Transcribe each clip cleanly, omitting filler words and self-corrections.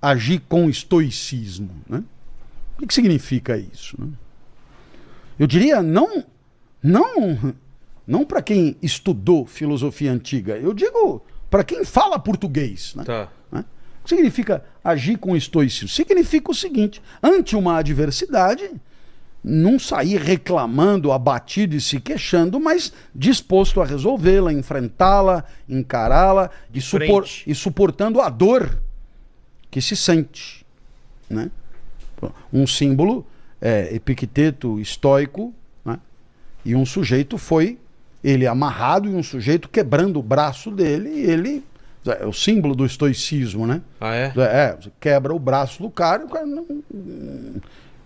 agir com estoicismo, né? O que significa isso, né? Eu diria não para quem estudou filosofia antiga, eu digo para quem fala português, né? Tá. Né? O que significa agir com estoicismo? Significa o seguinte: ante uma adversidade, não sair reclamando, abatido e se queixando, mas disposto a resolvê-la, enfrentá-la, encará-la e suportando a dor que se sente, né? Um símbolo é Epicteto estoico, né? E um sujeito ele amarrado e um sujeito quebrando o braço dele, e ele é o símbolo do estoicismo, né? Ah, é? Você quebra o braço do cara, o cara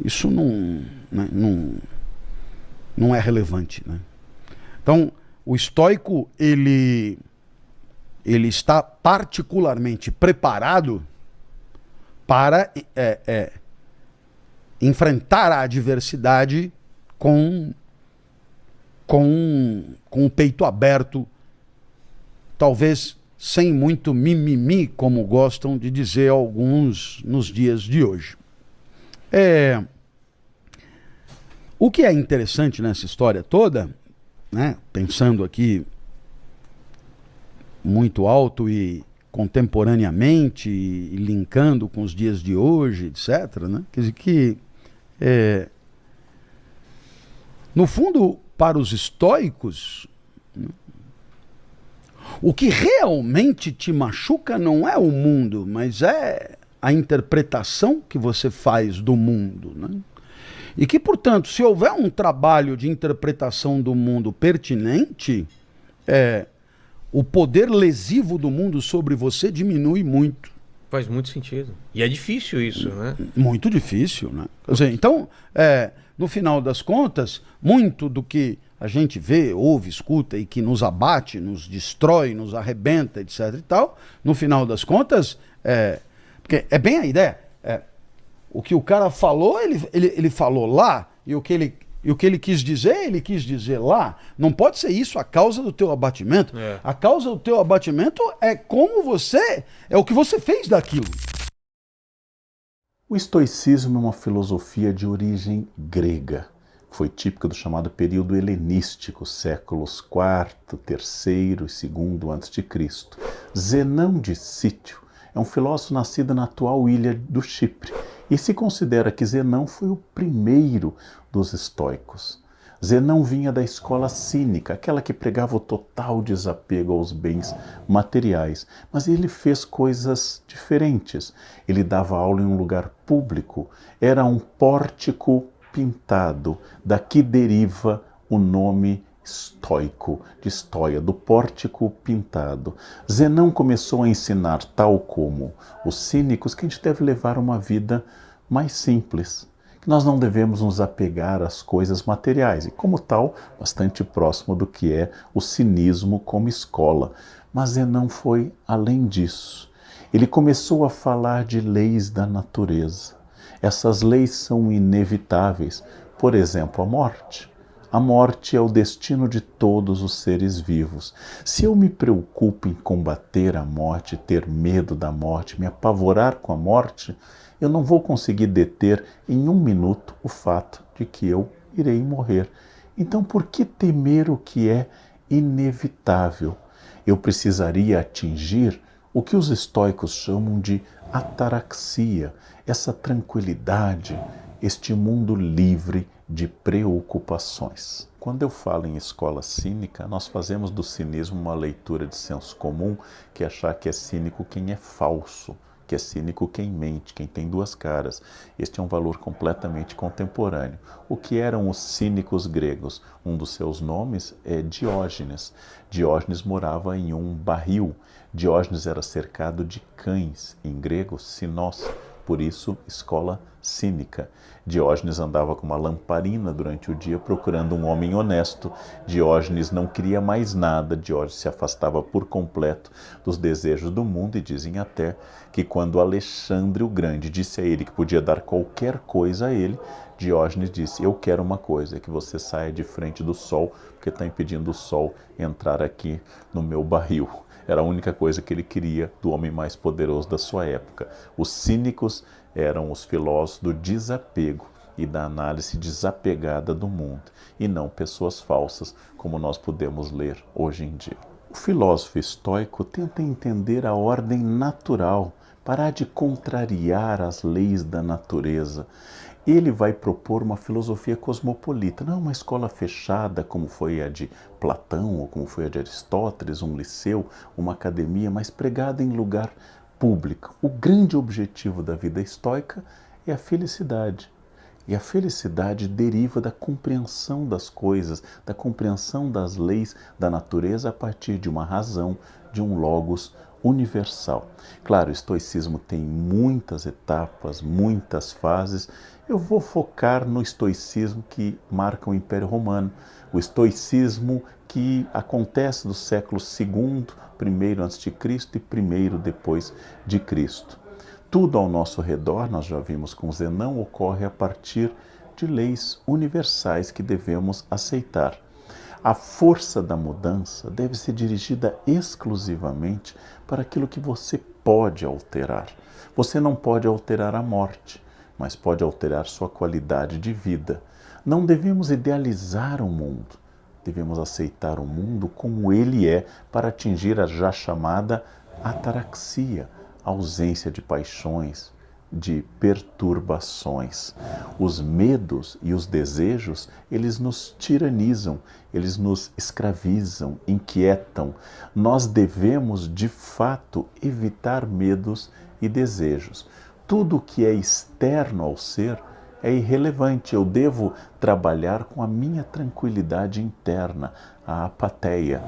isso não é relevante, né? Então, o estoico, ele está particularmente preparado para enfrentar a adversidade com o peito aberto, talvez sem muito mimimi, como gostam de dizer alguns nos dias de hoje. O que é interessante nessa história toda, né, pensando aqui muito alto e contemporaneamente e linkando com os dias de hoje, etc., né? Quer dizer que, no fundo, para os estoicos, né, o que realmente te machuca não é o mundo, mas é a interpretação que você faz do mundo, né? E que, portanto, se houver um trabalho de interpretação do mundo pertinente, o poder lesivo do mundo sobre você diminui muito. Faz muito sentido. E é difícil isso, né? Muito difícil, né? Quer dizer, então, no final das contas, muito do que a gente vê, ouve, escuta e que nos abate, nos destrói, nos arrebenta, etc. e tal, no final das contas, porque é bem a ideia. O que o cara falou, ele falou lá, e o que ele quis dizer lá. Não pode ser isso a causa do teu abatimento. A causa do teu abatimento é o que você fez daquilo. O estoicismo é uma filosofia de origem grega. Foi típica do chamado período helenístico, séculos IV, III e II a.C. Zenão de Cítio é um filósofo nascido na atual ilha do Chipre, e se considera que Zenão foi o primeiro dos estoicos. Zenão vinha da escola cínica, aquela que pregava o total desapego aos bens materiais, mas ele fez coisas diferentes. Ele dava aula em um lugar público, era um pórtico pintado, daqui deriva o nome estoico, de estoia, do pórtico pintado. Zenão começou a ensinar, tal como os cínicos, que a gente deve levar uma vida mais simples, que nós não devemos nos apegar às coisas materiais, e como tal, bastante próximo do que é o cinismo como escola. Mas Zenão foi além disso. Ele começou a falar de leis da natureza. Essas leis são inevitáveis. Por exemplo, a morte. A morte é o destino de todos os seres vivos. Se eu me preocupo em combater a morte, ter medo da morte, me apavorar com a morte, eu não vou conseguir deter em um minuto o fato de que eu irei morrer. Então, por que temer o que é inevitável? Eu precisaria atingir o que os estoicos chamam de ataraxia, essa tranquilidade, este mundo livre de preocupações. Quando eu falo em escola cínica, nós fazemos do cinismo uma leitura de senso comum, que é achar que é cínico quem é falso, que é cínico quem mente, quem tem duas caras. Este é um valor completamente contemporâneo. O que eram os cínicos gregos? Um dos seus nomes é Diógenes. Diógenes morava em um barril. Diógenes era cercado de cães, em grego, sinós. Por isso, escola cínica. Diógenes andava com uma lamparina durante o dia procurando um homem honesto. Diógenes não queria mais nada. Diógenes se afastava por completo dos desejos do mundo, e dizem até que quando Alexandre o Grande disse a ele que podia dar qualquer coisa a ele, Diógenes disse: eu quero uma coisa, é que você saia de frente do sol, porque está impedindo o sol entrar aqui no meu barril. Era a única coisa que ele queria do homem mais poderoso da sua época. Os cínicos eram os filósofos do desapego e da análise desapegada do mundo, e não pessoas falsas, como nós podemos ler hoje em dia. O filósofo estoico tenta entender a ordem natural, parar de contrariar as leis da natureza. Ele vai propor uma filosofia cosmopolita, não uma escola fechada como foi a de Platão ou como foi a de Aristóteles, um liceu, uma academia, mas pregada em lugar público. O grande objetivo da vida estoica é a felicidade. E a felicidade deriva da compreensão das coisas, da compreensão das leis da natureza a partir de uma razão, de um logos universal. Claro, o estoicismo tem muitas etapas, muitas fases. Eu vou focar no estoicismo que marca o Império Romano, o estoicismo que acontece do século II, primeiro antes de Cristo e primeiro depois de Cristo. Tudo ao nosso redor, nós já vimos com Zenão, ocorre a partir de leis universais que devemos aceitar. A força da mudança deve ser dirigida exclusivamente para aquilo que você pode alterar. Você não pode alterar a morte, mas pode alterar sua qualidade de vida. Não devemos idealizar o mundo, devemos aceitar o mundo como ele é para atingir a já chamada ataraxia, ausência de paixões, de perturbações. Os medos e os desejos, eles nos tiranizam, eles nos escravizam, inquietam. Nós devemos, de fato, evitar medos e desejos. Tudo que é externo ao ser é irrelevante. Eu devo trabalhar com a minha tranquilidade interna, a apatheia.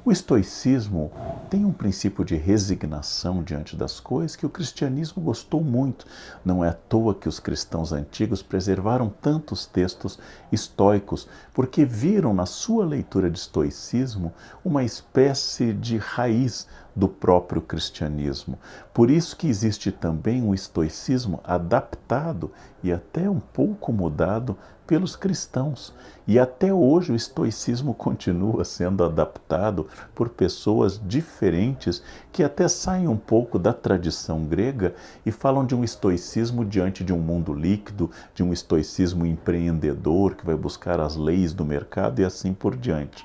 O estoicismo tem um princípio de resignação diante das coisas que o cristianismo gostou muito. Não é à toa que os cristãos antigos preservaram tantos textos estoicos, porque viram na sua leitura de estoicismo uma espécie de raiz do próprio cristianismo. Por isso que existe também um estoicismo adaptado e até um pouco mudado pelos cristãos. E até hoje o estoicismo continua sendo adaptado por pessoas diferentes que até saem um pouco da tradição grega e falam de um estoicismo diante de um mundo líquido, de um estoicismo empreendedor que vai buscar as leis do mercado e assim por diante.